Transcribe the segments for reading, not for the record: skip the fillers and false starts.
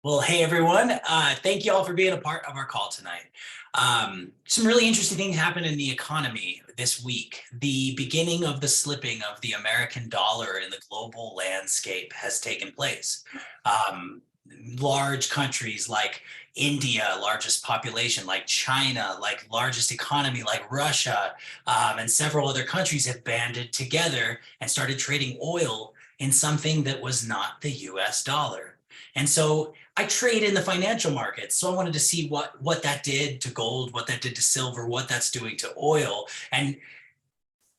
Well, hey everyone. Thank you all for being a part of our call tonight. Some really interesting things happened in the economy this week. The beginning of the slipping of the American dollar in the global landscape has taken place. Um, Large countries like India, largest population like China, like largest economy like Russia, and several other countries have banded together and started trading oil in something that was not the US dollar. And so I trade in the financial markets. So I wanted to see what that did to gold, what that did to silver, what that's doing to oil. And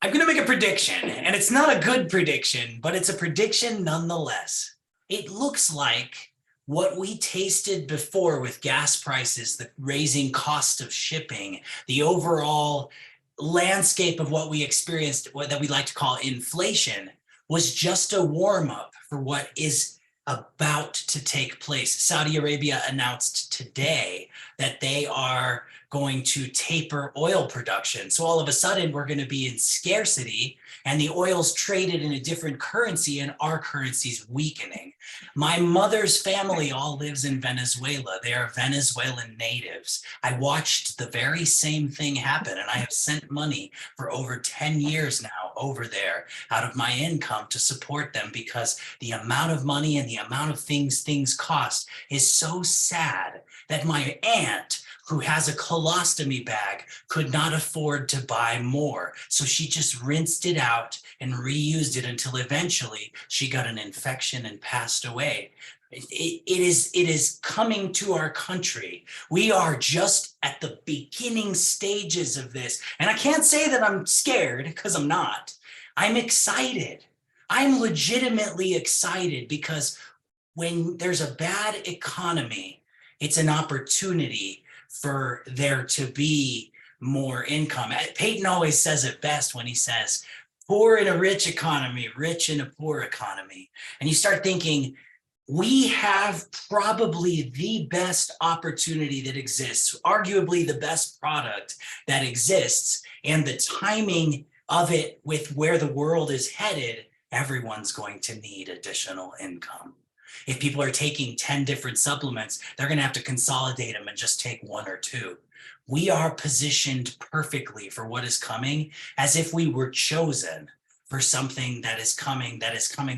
I'm going to make a prediction, and it's not a good prediction, but it's a prediction nonetheless. It looks like what we tasted before with gas prices, the raising cost of shipping, the overall landscape of what we experienced, what that we like to call inflation, was just a warm up for what is about to take place. Saudi Arabia announced today that they are going to taper oil production. So all of a sudden we're going to be in scarcity and the oil's traded in a different currency and our currency's weakening. My mother's family all lives in Venezuela. They are Venezuelan natives. I watched the very same thing happen, and I have sent money for over 10 years now over there out of my income to support them, because the amount of money and the amount of things cost is so sad that my aunt, who has a colostomy bag, could not afford to buy more. So she just rinsed it out and reused it until eventually she got an infection and passed away. It is coming to our country. We are just at the beginning stages of this. And I can't say that I'm scared, because I'm not. I'm excited. I'm legitimately excited, because when there's a bad economy, it's an opportunity for there to be more income. Peyton always says it best when he says, poor in a rich economy, rich in a poor economy. And you start thinking, we have probably the best opportunity that exists, arguably the best product that exists, and the timing of it with where the world is headed, everyone's going to need additional income. If people are taking 10 different supplements, they're going to have to consolidate them and just take one or two. We are positioned perfectly for what is coming, as if we were chosen for something that is coming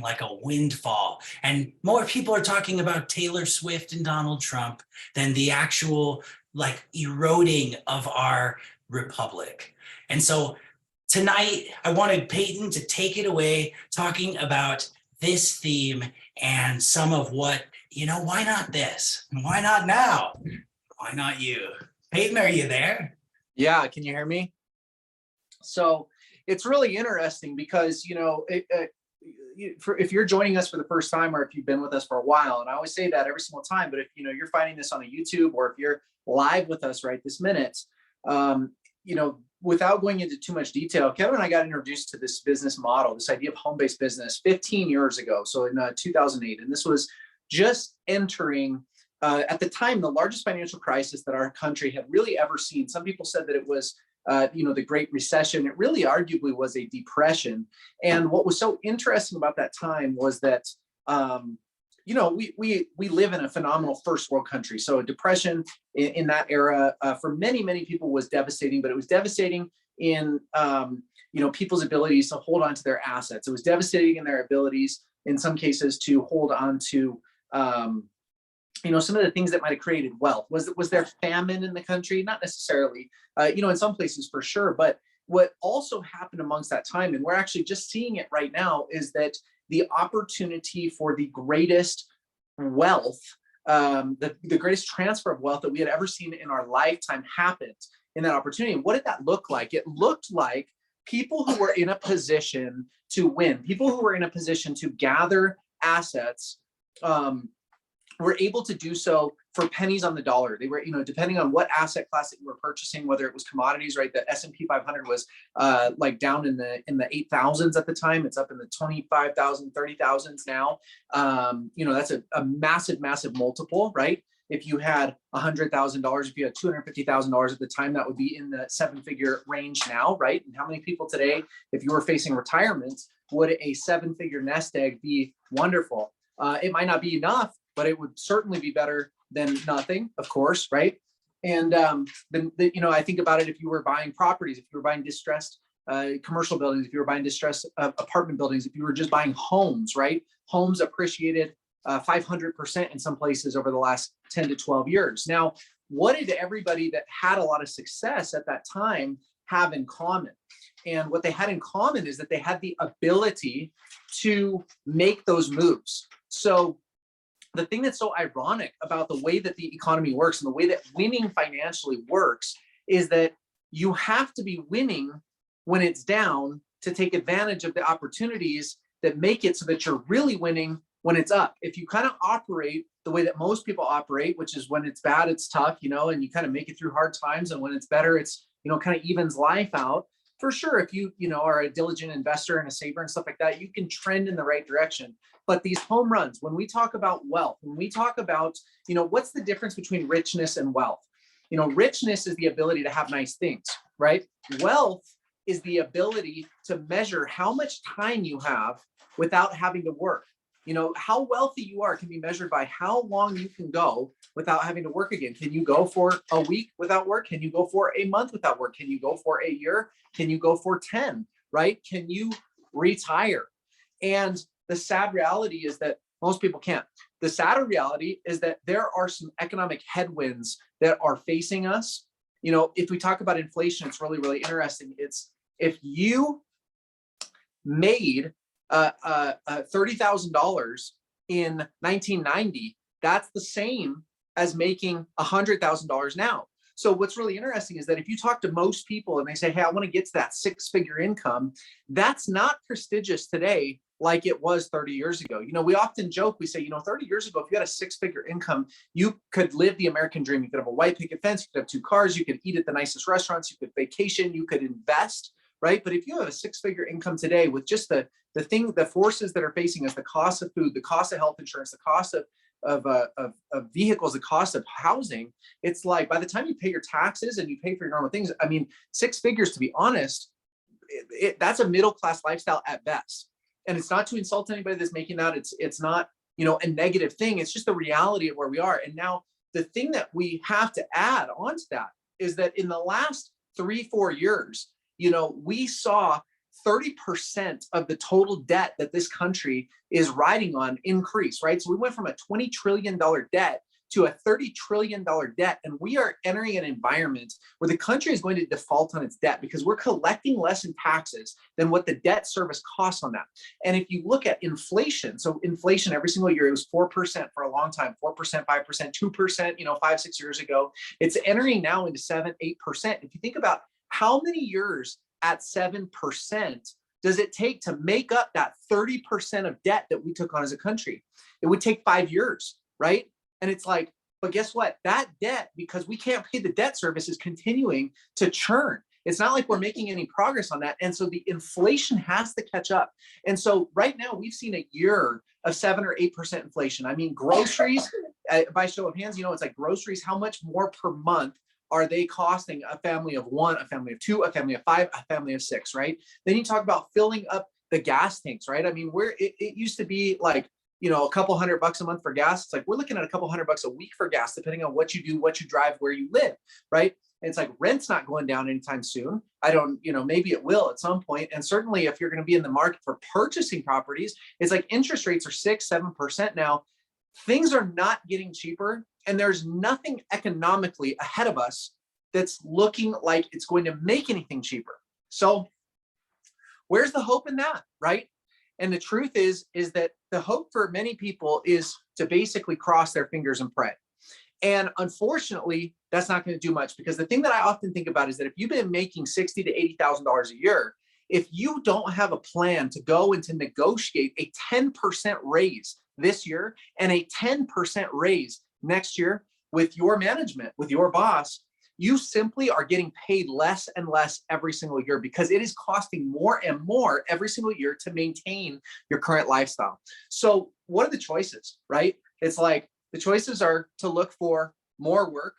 like a windfall. And more people are talking about Taylor Swift and Donald Trump than the actual eroding of our republic. And so tonight, I wanted Peyton to take it away, talking about this theme and some of what, why not this? Why not now? Why not you? Peyton, are you there? Yeah, can you hear me? So it's really interesting because, if you're joining us for the first time, or if you've been with us for a while, and I always say that every single time, but if you're finding this on a YouTube, or if you're live with us right this minute, without going into too much detail, Kevin and I got introduced to this business model, this idea of home-based business 15 years ago. So in 2008, and this was just entering, at the time, the largest financial crisis that our country had really ever seen. Some people said that it was, the Great Recession. It really arguably was a depression. And what was so interesting about that time was that, we live in a phenomenal first world country. So depression in that era for many, many people was devastating, but it was devastating in, people's abilities to hold on to their assets. It was devastating in their abilities, in some cases, to hold on to, some of the things that might have created wealth. Was there famine in the country? Not necessarily, in some places for sure. But what also happened amongst that time, and we're actually just seeing it right now, is that the opportunity for the greatest wealth, the greatest transfer of wealth that we had ever seen in our lifetime happened in that opportunity. And what did that look like? It looked like people who were in a position to win, people who were in a position to gather assets, were able to do so for pennies on the dollar. They were, depending on what asset class that you were purchasing, whether it was commodities, right? The S&P 500 was down in the 8,000s at the time. It's up in the 25,000, 30,000s now. That's a massive, massive multiple, right? If you had $100,000, if you had $250,000 at the time, that would be in the 7-figure range now, right? And how many people today, if you were facing retirement, would a 7-figure nest egg be wonderful? It might not be enough but it would certainly be better than nothing, of course, right? And I think about it, if you were buying properties, if you were buying distressed commercial buildings, if you were buying distressed apartment buildings, if you were just buying homes, right? Homes appreciated 500% in some places over the last 10 to 12 years. Now, what did everybody that had a lot of success at that time have in common? And what they had in common is that they had the ability to make those moves. So the thing that's so ironic about the way that the economy works and the way that winning financially works is that you have to be winning when it's down to take advantage of the opportunities that make it so that you're really winning when it's up. If you kind of operate the way that most people operate, which is when it's bad, it's tough, and you kind of make it through hard times. And when it's better, it's, kind of evens life out. For sure, if you are a diligent investor and a saver and stuff like that, you can trend in the right direction. But these home runs, when we talk about wealth, when we talk about, what's the difference between richness and wealth? Richness is the ability to have nice things, right? Wealth is the ability to measure how much time you have without having to work. How wealthy you are can be measured by how long you can go without having to work again. Can you go for a week without work? Can you go for a month without work? Can you go for a year? Can you go for 10, right? Can you retire? And the sad reality is that most people can't. The sadder reality is that there are some economic headwinds that are facing us. If we talk about inflation, it's really, really interesting. It's if you made $30,000 in 1990, that's the same as making $100,000 now. So what's really interesting is that if you talk to most people and they say, hey, I want to get to that six-figure income, that's not prestigious today like it was 30 years ago. We often joke, we say, 30 years ago, if you had a six-figure income, you could live the American dream. You could have a white picket fence, you could have 2 cars, you could eat at the nicest restaurants, you could vacation, you could invest, right? But if you have a six-figure income today with just the forces that are facing us, the cost of food, the cost of health insurance, the cost of vehicles, the cost of housing, it's like by the time you pay your taxes and you pay for your normal things, I mean, 6 figures, to be honest, that's a middle-class lifestyle at best. And it's not to insult anybody that's making that. It's not, a negative thing. It's just the reality of where we are. And now the thing that we have to add on to that is that in the last 3-4 years, we saw 30% of the total debt that this country is riding on increase, right? So we went from a $20 trillion debt to a $30 trillion debt. And we are entering an environment where the country is going to default on its debt because we're collecting less in taxes than what the debt service costs on that. And if you look at inflation, so inflation every single year, it was 4% for a long time, 4%, 5%, 2%, 5-6 years ago. It's entering now into 7-8%. If you think about how many years at 7% does it take to make up that 30% of debt that we took on as a country? It would take 5 years, right? And it's like, but guess what? That debt, because we can't pay the debt service, is continuing to churn. It's not like we're making any progress on that. And so the inflation has to catch up. And so right now we've seen a year of 7 or 8% inflation. I mean, groceries, by show of hands, it's like groceries, how much more per month are they costing a family of 1, a family of 2, a family of 5, a family of 6, right? Then you talk about filling up the gas tanks, right? I mean, it used to be like, a couple $100 a month for gas. It's like, we're looking at a couple $100 a week for gas, depending on what you do, what you drive, where you live, right? And it's like, rent's not going down anytime soon. I don't, maybe it will at some point. And certainly if you're going to be in the market for purchasing properties, it's like interest rates are 6-7% now. Things are not getting cheaper. And there's nothing economically ahead of us that's looking like it's going to make anything cheaper. So where's the hope in that, right? And the truth is that the hope for many people is to basically cross their fingers and pray. And unfortunately, that's not going to do much, because the thing that I often think about is that if you've been making $60,000 to $80,000 a year, if you don't have a plan to go and to negotiate a 10% raise this year and a 10% raise next year with your management, with your boss, you simply are getting paid less and less every single year, because it is costing more and more every single year to maintain your current lifestyle. So what are the choices, right? It's like the choices are to look for more work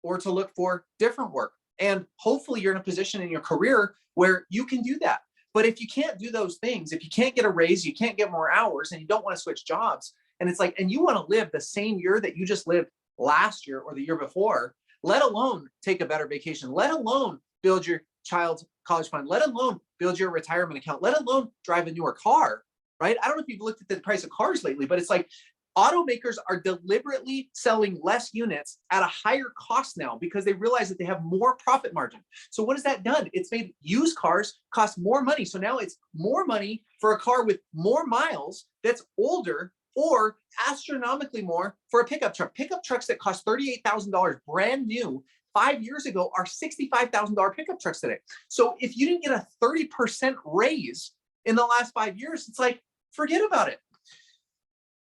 or to look for different work. And hopefully you're in a position in your career where you can do that. But if you can't do those things, if you can't get a raise, you can't get more hours, and you don't want to switch jobs, And it's like, and you want to live the same year that you just lived last year or the year before, let alone take a better vacation, let alone build your child's college fund, let alone build your retirement account, let alone drive a newer car, right? I don't know if you've looked at the price of cars lately, but it's like automakers are deliberately selling less units at a higher cost now because they realize that they have more profit margin. So what has that done? It's made used cars cost more money. So now it's more money for a car with more miles that's older, or astronomically more for a pickup truck. Pickup trucks that cost $38,000 brand new 5 years ago are $65,000 pickup trucks today. So if you didn't get a 30% raise in the last 5 years, it's like, forget about it.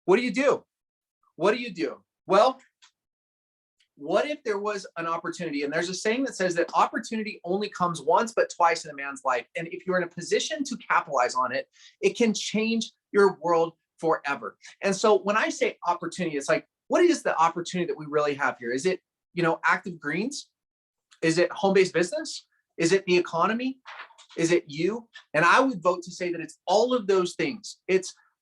What do you do? What do you do? Well, what if there was an opportunity? And there's a saying that says that opportunity only comes once, but twice in a man's life. And if you're in a position to capitalize on it, it can change your world forever. And so when I say opportunity, it's like, what is the opportunity that we really have here? Is it, active greens? Is it home-based business? Is it the economy? Is it you? And I would vote to say that it's all of those things.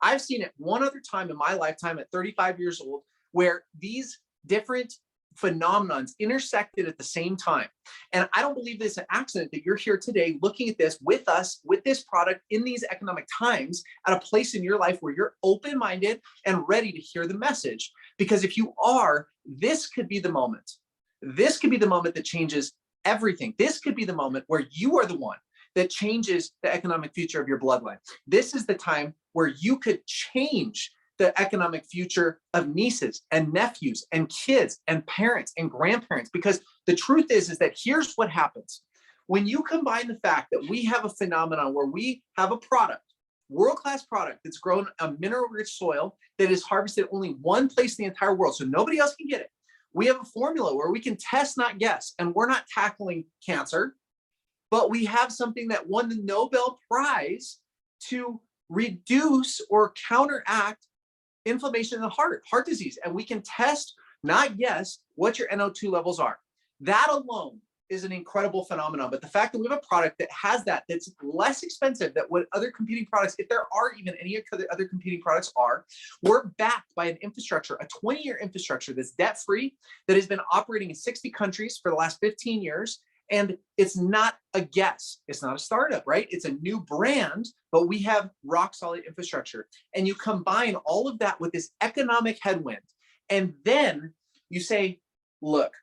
I've seen it one other time in my lifetime at 35 years old, where these different phenomenons intersected at the same time. And I don't believe it's an accident that you're here today looking at this with us, with this product in these economic times, at a place in your life where you're open-minded and ready to hear the message. Because if you are, this could be the moment. This could be the moment that changes everything. This could be the moment where you are the one that changes the economic future of your bloodline. This is the time where you could change the economic future of nieces and nephews and kids and parents and grandparents. Because the truth is that here's what happens. When you combine the fact that we have a phenomenon where we have a product, world-class product that's grown on mineral-rich soil that is harvested only one place in the entire world, so nobody else can get it. We have a formula where we can test, not guess, and we're not tackling cancer, but we have something that won the Nobel Prize to reduce or counteract inflammation in the heart disease. And we can test, not guess, what your NO2 levels are. That alone is an incredible phenomenon. But the fact that we have a product that has that's less expensive than what other competing products, if there are even any other competing products are, we're backed by an infrastructure, a 20-year infrastructure that's debt-free, that has been operating in 60 countries for the last 15 years. And it's not a guess. It's not a startup, right? It's a new brand, but we have rock solid infrastructure. And you combine all of that with this economic headwind. And then you say, look,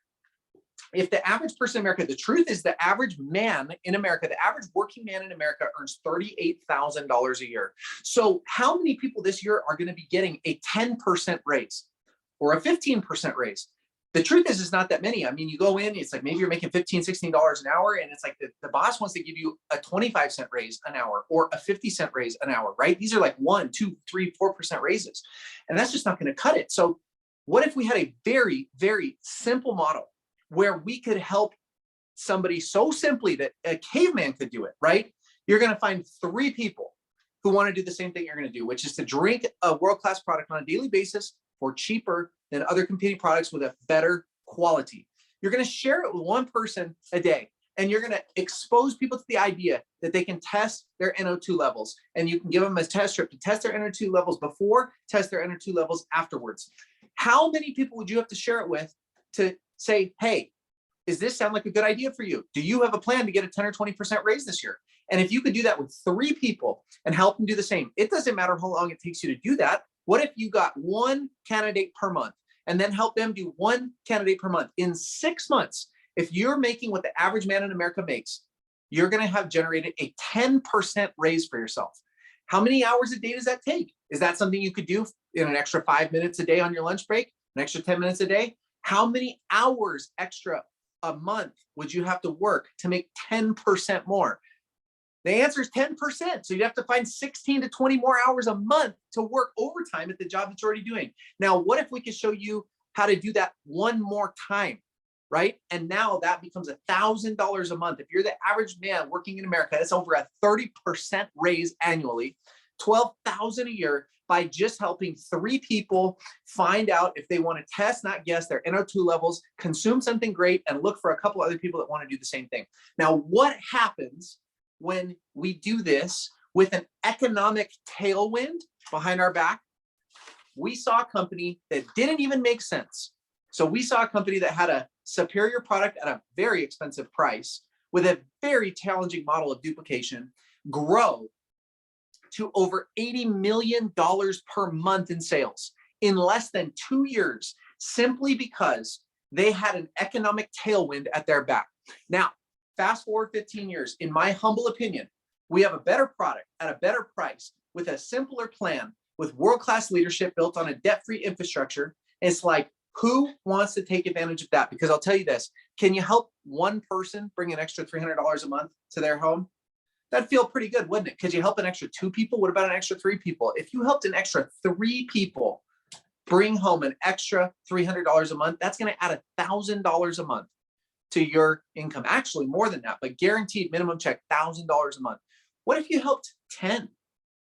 if the average person in America, the truth is the average man in America, the average working man in America earns $38,000 a year. So how many people this year are going to be getting a 10% raise or a 15% raise? The truth is, it's not that many. I mean, you go in, it's like maybe you're making $15, $16 an hour, and it's like the boss wants to give you a 25-cent raise an hour or a 50-cent raise an hour, right? These are like 1, 2, 3, 4% raises. And that's just not going to cut it. So what if we had a very, very simple model where we could help somebody so simply that a caveman could do it, right? You're going to find 3 people who want to do the same thing you're going to do, which is to drink a world-class product on a daily basis for cheaper than other competing products with a better quality. You're going to share it with one person a day, and you're going to expose people to the idea that they can test their NO2 levels, and you can give them a test strip to test their NO2 levels before, test their NO2 levels afterwards. How many people would you have to share it with to say, hey, does this sound like a good idea for you? Do you have a plan to get a 10 or 20% raise this year? And if you could do that with 3 people and help them do the same, it doesn't matter how long it takes you to do that. What if you got 1 candidate per month and then help them do 1 candidate per month? In 6 months, if you're making what the average man in America makes, you're going to have generated a 10% raise for yourself. How many hours a day does that take? Is that something you could do in an extra 5 minutes a day on your lunch break, an extra 10 minutes a day? How many hours extra a month would you have to work to make 10% more? The answer is 10%. So you'd have to find 16 to 20 more hours a month to work overtime at the job that you're already doing. Now, what if we could show you how to do that one more time, right? And now that becomes $1,000 a month. If you're the average man working in America, that's over a 30% raise annually, $12,000 a year by just helping 3 people find out if they want to test, not guess, their NO2 levels, consume something great, and look for a couple other people that want to do the same thing. Now, what happens when we do this with an economic tailwind behind our back? we saw a company that didn't even make sense. So we saw a company that had a superior product at a very expensive price with a very challenging model of duplication grow to over $80 million per month in sales in less than 2 years, simply because they had an economic tailwind at their back. Now, fast forward 15 years, in my humble opinion, we have a better product at a better price with a simpler plan, with world-class leadership built on a debt-free infrastructure. And it's like, who wants to take advantage of that? Because I'll tell you this, can you help one person bring an extra $300 a month to their home? That'd feel pretty good, wouldn't it? Could you help an extra 2 people? What about an extra 3 people? If you helped an extra 3 people bring home an extra $300 a month, that's going to add $1,000 a month to your income. Actually, more than that, but guaranteed minimum check, $1,000 a month. What if you helped 10?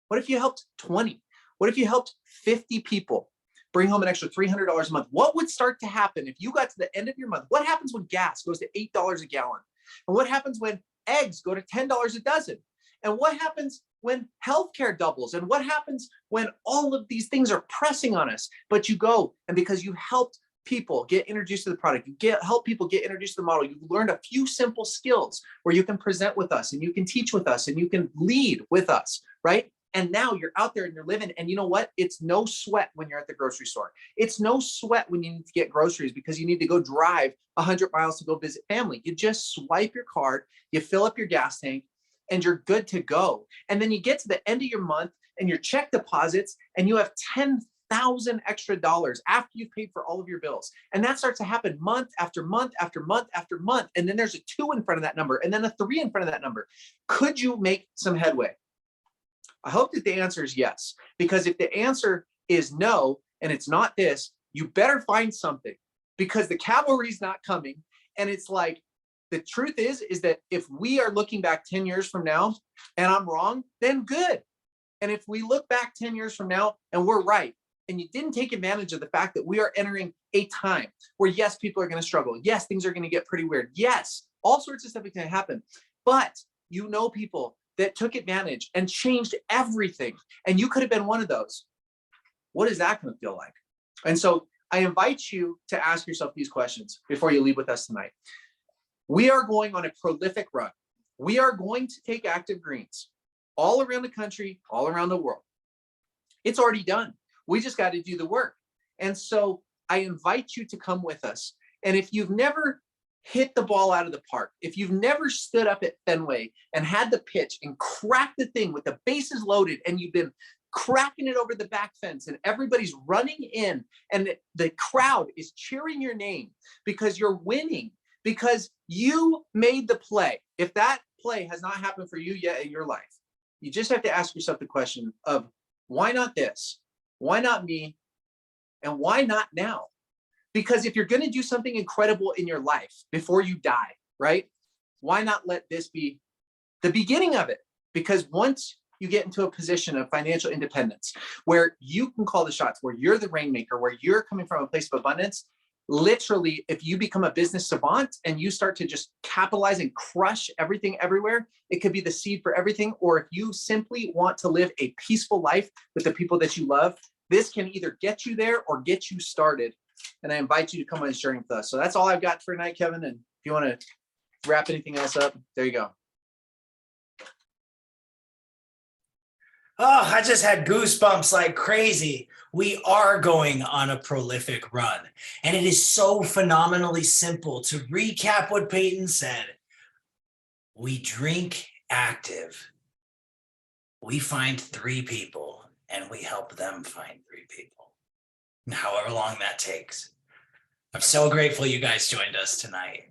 What if you helped 20? What if you helped 50 people bring home an extra $300 a month? What would start to happen if you got to the end of your month? What happens when gas goes to $8 a gallon? And what happens when eggs go to $10 a dozen? And what happens when healthcare doubles? And what happens when all of these things are pressing on us? But you go, and because you helped people get introduced to the product, you help people get introduced to the model, you learned a few simple skills where you can present with us and you can teach with us and you can lead with us, right? And now you're out there and you're living, and you know what? It's no sweat when you're at the grocery store. It's no sweat when you need to get groceries because you need to go drive 100 miles to go visit family. You just swipe your card, you fill up your gas tank, and you're good to go. And then you get to the end of your month and your check deposits, and you have $10,000 extra dollars after you've paid for all of your bills. And that starts to happen month after month after month after month. And then there's a 2 in front of that number, and then a 3 in front of that number. Could you make some headway? I hope that the answer is yes, because if the answer is no, and it's not this, you better find something, because the cavalry's not coming. And it's like, the truth is that if we are looking back 10 years from now and I'm wrong, then good. And if we look back 10 years from now and we're right, and you didn't take advantage of the fact that we are entering a time where, yes, people are going to struggle. Yes, things are going to get pretty weird. Yes, all sorts of stuff is going to happen. But you know people that took advantage and changed everything. And you could have been one of those. What is that going to feel like? And so I invite you to ask yourself these questions before you leave with us tonight. We are going on a prolific run. We are going to take active greens all around the country, all around the world. It's already done. We just got to do the work. And so I invite you to come with us. And if you've never hit the ball out of the park, if you've never stood up at Fenway and had the pitch and cracked the thing with the bases loaded, and you've been cracking it over the back fence and everybody's running in and the crowd is cheering your name because you're winning, because you made the play. If that play has not happened for you yet in your life, you just have to ask yourself the question of, why not this? Why not me? And why not now? Because if you're going to do something incredible in your life before you die, right? Why not let this be the beginning of it? Because once you get into a position of financial independence, where you can call the shots, where you're the rainmaker, where you're coming from a place of abundance, literally, if you become a business savant and you start to just capitalize and crush everything everywhere, it could be the seed for everything. Or if you simply want to live a peaceful life with the people that you love, this can either get you there or get you started. And I invite you to come on this journey with us. So that's all I've got for tonight, Kevin. And if you want to wrap anything else up, there you go. Oh, I just had goosebumps like crazy. We are going on a prolific run. And it is so phenomenally simple. To recap what Peyton said, we drink active. We find 3 people and we help them find 3 people. And however long that takes. I'm so grateful you guys joined us tonight.